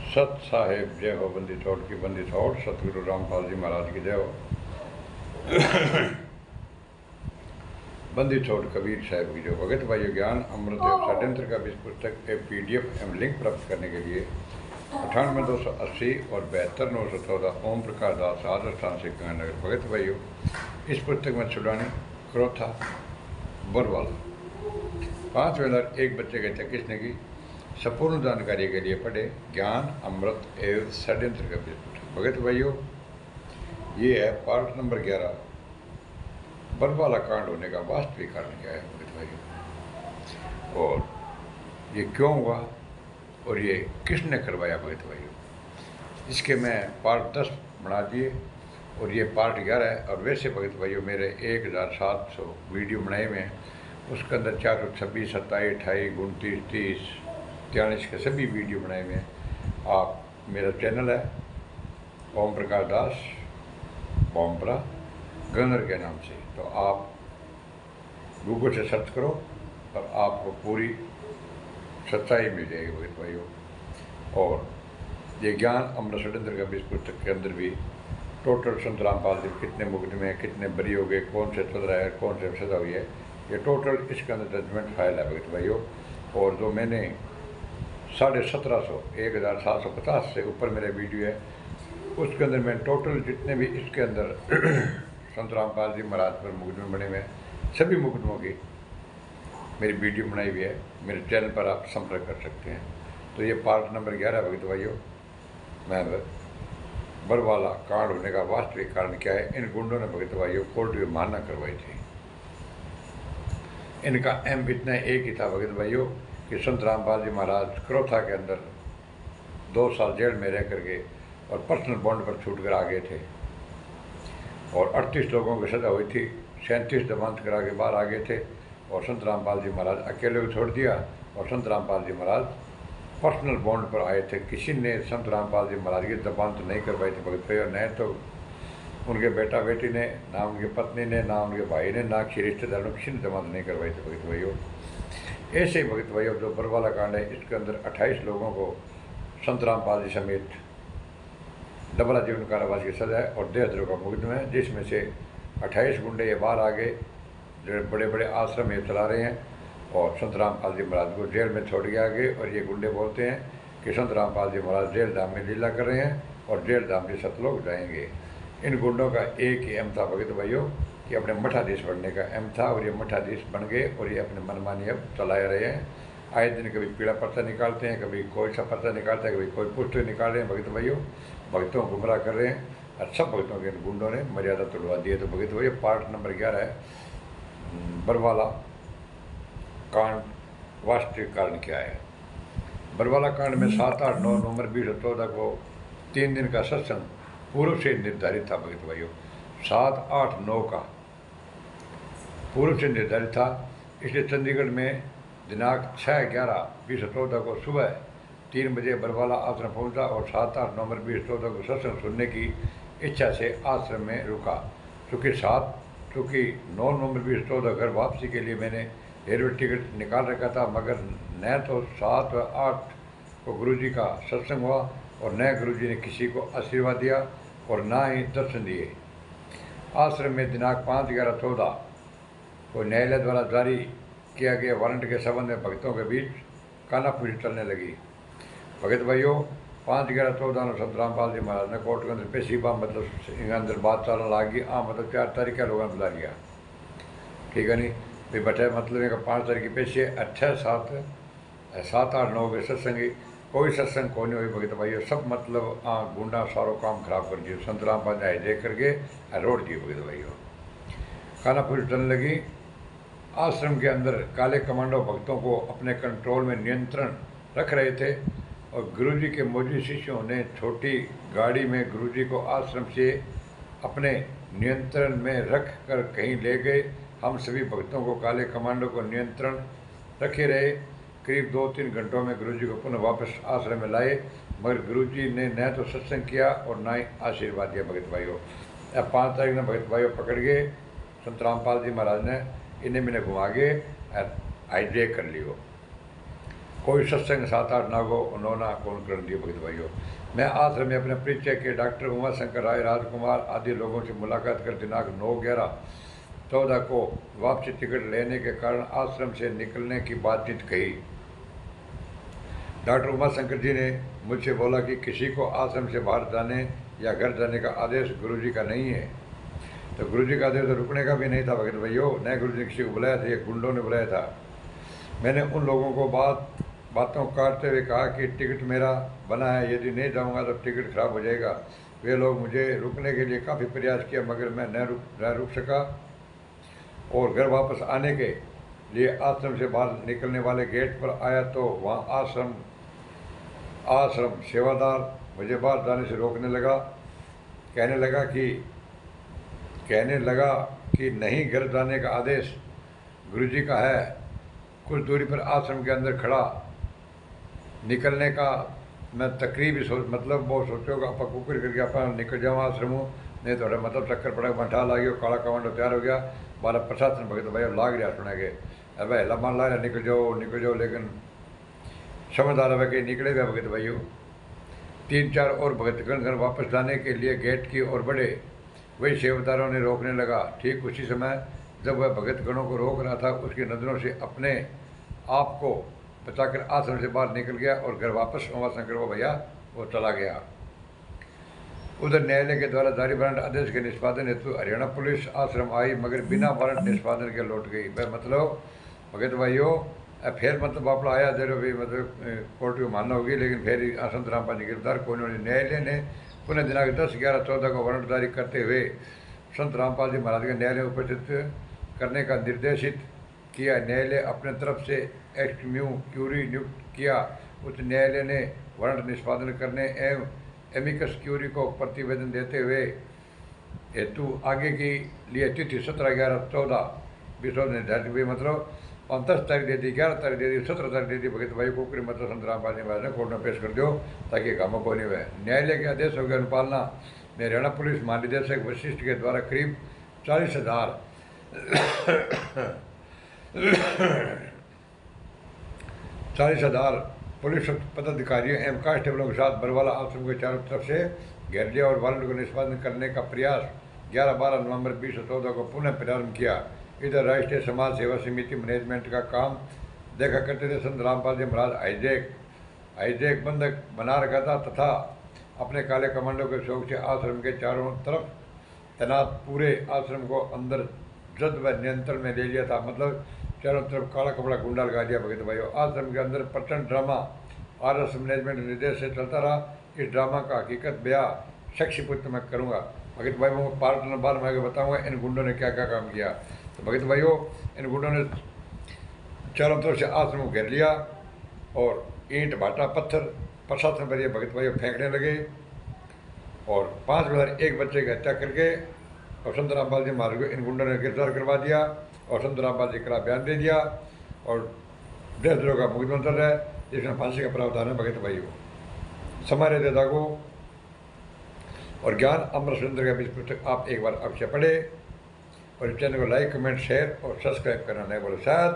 सत साहेब जय हो, बंदी छोड़ की बंदी छोड़, सतगुरु रामपाल जी महाराज की जय हो। बंदी छोड़ कबीर साहब की जो भगत भाई ज्ञान अमृत एवं षड्यंत्र का इस पुस्तक एक PDF एवं लिंक प्राप्त करने के लिए 98,280 और 72,914 ओम प्रकाश दास आदर स्थान से गंगानगर। भगत भाइयों, इस पुस्तक में छुड़ानी क्रोथा बरवाला 5,001 बच्चे गए थे किसने की संपूर्ण जानकारी के लिए पढ़े ज्ञान अमृत एवं षड्यंत्र का पुस्तक। भगत भाइयों, ये है पार्ट नंबर 11, बरवाला कांड होने का वास्तविक कारण क्या है भगत भाइयों, और ये क्यों हुआ और ये किसने करवाया भगत भाइयों। इसके मैं पार्ट 10 बना दिए और ये पार्ट 11 है। और वैसे भगत भाइयों मेरे 1,700 वीडियो बनाए हुए हैं, उसके अंदर 426, 27, 28, 29, 30, 43 के सभी वीडियो बनाए हुए हैं। आप मेरा चैनल है ओम प्रकाश दास बॉम्परा गंगर के नाम से, तो आप गूगल से सर्च करो और आपको पूरी सच्चाई मिल जाएगी भगत भाइयों। और ये ज्ञान अमृत षड्यंत्र का इस पुस्तक के अंदर भी टोटल संत रामपाल जी कितने मुकदमे हैं, कितने बरी हो गए, कौन से चल रहा है, कौन से सजा हुई है, ये टोटल इसके अंदर जजमेंट फाइल है भगत भाइयों। और जो मैंने 1750 1,750 से ऊपर मेरे वीडियो है, उसके अंदर मैं टोटल जितने भी इसके अंदर संत रामपाल जी महाराज पर मुकदमे बने हुए हैं, सभी मुकदमों की मेरी वीडियो बनाई हुई है। मेरे चैनल पर आप संपर्क कर सकते हैं। तो ये पार्ट नंबर 11 भगत भाइयों, मैं बरवाला कांड होने का वास्तविक कारण क्या है। इन गुंडों ने भगत भाइयों कोर्ट में मानना करवाई थी। इनका एम इतना एक ही था भगत भाइयों कि संत रामपाल जी महाराज क्रोथा के अंदर 2 साल जेल में रह करके और पर्सनल बॉन्ड पर छूट कर आ गए थे और 38 लोगों की सजा हुई थी, 37 जमानत करा के बाहर आ गए थे और संत रामपाल जी महाराज अकेले को छोड़ दिया। और संत रामपाल जी महाराज पर्सनल बॉन्ड पर आए थे। किसी ने संत रामपाल जी महाराज की जमानत नहीं करवाई थी भगत भाई, और न तो उनके बेटा बेटी ने, ना उनकी पत्नी ने, ना उनके भाई ने, ना किसी रिश्तेदार ने, किसी ने जमानत नहीं करवाई थी भगत भाइयों। ऐसे ही भगत भाइयों जो बरवाला कांड है, इसके अंदर 28 लोगों को संत रामपाल जी समेत डबरा जीवन कारावास की सजा है और देहद्रोह का मुकदमा है, जिसमें से 28 गुंडे ये बाहर आ गए जो बड़े बड़े आश्रम ये चला रहे हैं और संत रामपाल जी महाराज को जेल में छोड़ के आ गए। और ये गुंडे बोलते हैं कि संत रामपाल जी महाराज जेल धाम में लीला कर रहे हैं और जेल धाम के सतलोक जाएंगे। इन गुंडों का एक ही एम था भगत भाइयों कि अपने मठाधीश बनने का एम था, और ये मठाधीश बन गए और ये अपने मनमानी अब चलाए रहे हैं। आए दिन कभी पीला पर्चा निकालते हैं, कभी कोई सा पर्चा निकालते हैं, कभी कोई पुस्तक निकाल रहे हैं भगत भाइयों, भक्तों को गुमराह कर रहे हैं और सब भक्तों के इन गुंडों ने मर्यादा तोड़वा दी है। तो भगत भाइयों पार्ट नंबर 11 है बरवाला कांड, वास्तविक कारण क्या है। बरवाला कांड में 7, 8, 9 नवंबर 20 और 14 को 3 दिन का सत्संग पूर्व से निर्धारित था भगत भाइयों। 7, 8, 9 का पूर्व से निर्धारित था, इसलिए चंडीगढ़ में दिनांक 6, 11, 20 और 14 को सुबह 3 बजे बरवाला आश्रम पहुंचा और 7, 8 नवंबर 20 और 14 को सत्संग सुनने की इच्छा से आश्रम में रुका। चूँकि 9 नवंबर 20 और 14 घर वापसी के लिए मैंने रेलवे टिकट निकाल रखा था, मगर न तो 7 व 8 को गुरुजी का सत्संग हुआ और न गुरुजी ने किसी को आशीर्वाद दिया और ना ही दर्शन दिए। आश्रम में दिनांक 5, 11, 14 को न्यायालय द्वारा जारी किया गया वारंट के संबंध में भक्तों के बीच कानाफूसी चलने लगी। भगत भाइयों 5, 11, 14 में संत रामपाल जी महाराज ने कोर्ट के अंदर पेशीबा मतलब अंदर बात चलने लगी। मतलब 4 तारीख का लोगों ने बुला लिया, ठीक है नहीं भाई बैठे, मतलब 5 तारीख की पेशी है। 8, 7, 8, 9 के सत्संगी, कोई सत्संग कोई नहीं हुई भगत भाइयों, सब मतलब गुंडा सारो काम खराब कर दिए। संत रामपाल जी देख करके रोड दिए भगत भाइयों, कानाफूसी चलने लगी। आश्रम के अंदर काले कमांडो भक्तों को अपने कंट्रोल में नियंत्रण रख रहे थे और गुरुजी के मौजूद शिष्यों ने छोटी गाड़ी में गुरुजी को आश्रम से अपने नियंत्रण में रख कर कहीं ले गए। हम सभी भक्तों को काले कमांडो को नियंत्रण रखे रहे। करीब 2-3 घंटों में गुरुजी को पुनः वापस आश्रम में लाए, मगर गुरुजी ने न तो सत्संग किया और न ही आशीर्वाद दिया भगत भाइयों। अब 5 तारीख में भगत भाइयों पकड़ गए संत रामपाल जी महाराज ने, इन्हें मैंने घुमा के हाईजैक कर लियो। कोई सत्संग 7-8 नागो उन्होंने कौन कर दिए भगत भाइयों। मैं आश्रम में अपने परिचय के डॉक्टर उमाशंकर राय, राजकुमार आदि लोगों से मुलाकात कर दिनांक 9/11/14 को वापसी टिकट लेने के कारण आश्रम से निकलने की बातचीत कही। डॉक्टर उमाशंकर जी ने मुझसे बोला कि किसी को आश्रम से बाहर जाने या घर जाने का आदेश गुरुजी का नहीं है। तो गुरुजी का आदेश तो रुकने का भी नहीं था भगत भाइयों, न गुरुजी ने किसी को बुलाया था, ये गुंडों ने बुलाया था। मैंने उन लोगों को बातों काटते हुए कहा कि टिकट मेरा बना है, यदि नहीं जाऊंगा तो टिकट खराब हो जाएगा। वे लोग मुझे रुकने के लिए काफ़ी प्रयास किया, मगर मैं न रुक सका और घर वापस आने के लिए आश्रम से बाहर निकलने वाले गेट पर आया तो वहाँ आश्रम सेवादार मुझे बाहर जाने से रोकने लगा। कहने लगा कि नहीं, घर जाने का आदेश गुरुजी का है। कुछ दूरी पर आश्रम के अंदर खड़ा निकलने का मैं तकरीबी मतलब वो सोचो कि आप कुकर करके आप निकल जाओ आश्रमों, नहीं तो मतलब चक्कर पड़ा मठा ला गया, काला कमांडो तैयार हो गया। बारह प्रशासन भगत भाई लाग रहा सुना के अब लम्बा ला रहा निकल जाओ, लेकिन समझदार है कि निकले गए भगत भाइयों। 3-4 और भगतगण घर वापस जाने के लिए गेट की ओर बढ़े, वही सेवादारों ने रोकने लगा। ठीक उसी समय जब वह भगतगणों को रोक रहा था, उसकी नज़रों से अपने आप को बचाकर आश्रम से बाहर निकल गया और घर वापस उमाशंकर वो भैया वो चला गया। उधर न्यायालय के द्वारा जारी वारंट आदेश के निष्पादन हेतु हरियाणा पुलिस आश्रम आई, मगर बिना वारंट निष्पादन के लौट गई। वह मतलब भगत भाइयों फिर मतलब वापस आया जरूर भी मतलब कोर्ट को मानना होगी, लेकिन फिर संत रामपाल जी गिरफ्तार कोई नहीं। न्यायालय ने पुनः दिनांक 10/11/14 को वारंट जारी करते हुए संत रामपाल जी महाराज के न्यायालय में उपस्थित करने का निर्देशित किया। न्यायालय अपने तरफ से एक्सम्यू क्यूरी नियुक्त किया। उच्च न्यायालय ने वारंट निष्पादन करने एवं एमिकस क्यूरी को प्रतिवेदन देते हुए हेतु आगे के लिए तिथि 17/11/14 निर्धारित हुई। मतलब 10 तारीख दे दी, 11 तारीख दे दी, 17 तारीख दे दी। भगत भाई को मतलब संत रामपाल जी महाराज ने कोर्ट में पेश कर दो ताकि काम को नहीं हुए। न्यायालय के आदेशों की अनुपालना में हरियाणा पुलिस महानिदेशक वशिष्ठ के द्वारा करीब 40,000 पुलिस पदाधिकारियों एवं कांस्टेबलों के साथ बरवाला आश्रम के चारों तरफ से घेर लिया और वारंट को निष्पादन करने का प्रयास 11-12 नवंबर 2014 को पुनः प्रारंभ किया। इधर राष्ट्रीय समाज सेवा समिति मैनेजमेंट का काम देखा करते थे। संत रामपाल जी महाराज हाईजैक बंधक बना रखा था तथा अपने काले कमांडो के शौक से आश्रम के चारों तरफ तैनात पूरे आश्रम को अंदर जद व नियंत्रण में ले लिया था। मतलब चारों तरफ काला कपड़ा गुंडा लगा दिया भगत भाइयों। आश्रम के अंदर प्रचंड ड्रामा आरएस मैनेजमेंट निर्देश से चलता रहा। इस ड्रामा का हकीकत बयां शख्सिपुत्र में करूँगा। भगत भाइयों को पार्ट नंबर में आगे बताऊँगा इन गुंडों ने क्या क्या काम किया। तो भगत भाइयों इन गुंडों ने चारों तरफ से आश्रम को घेर लिया और ईंट भाटा पत्थर प्रशासन पर ये भगत भाइयों फेंकने लगे और 5,001 बच्चे की हत्या करके और संत रामपाल जी महाराज को इन गुंडों ने गिरफ्तार करवा दिया और संत रामपाल जी का बयान दे दिया और देशद्रोह का मुकदमा चल रहा है, जिसमें फांसी का प्रावधान है। भगत भाइयों समारे देता को और ज्ञान अमर सुंदर का बीच पुस्तक आप एक बार अवश्य पढ़े और इस चैनल को लाइक कमेंट शेयर और सब्सक्राइब करना नहीं बोलो साहब।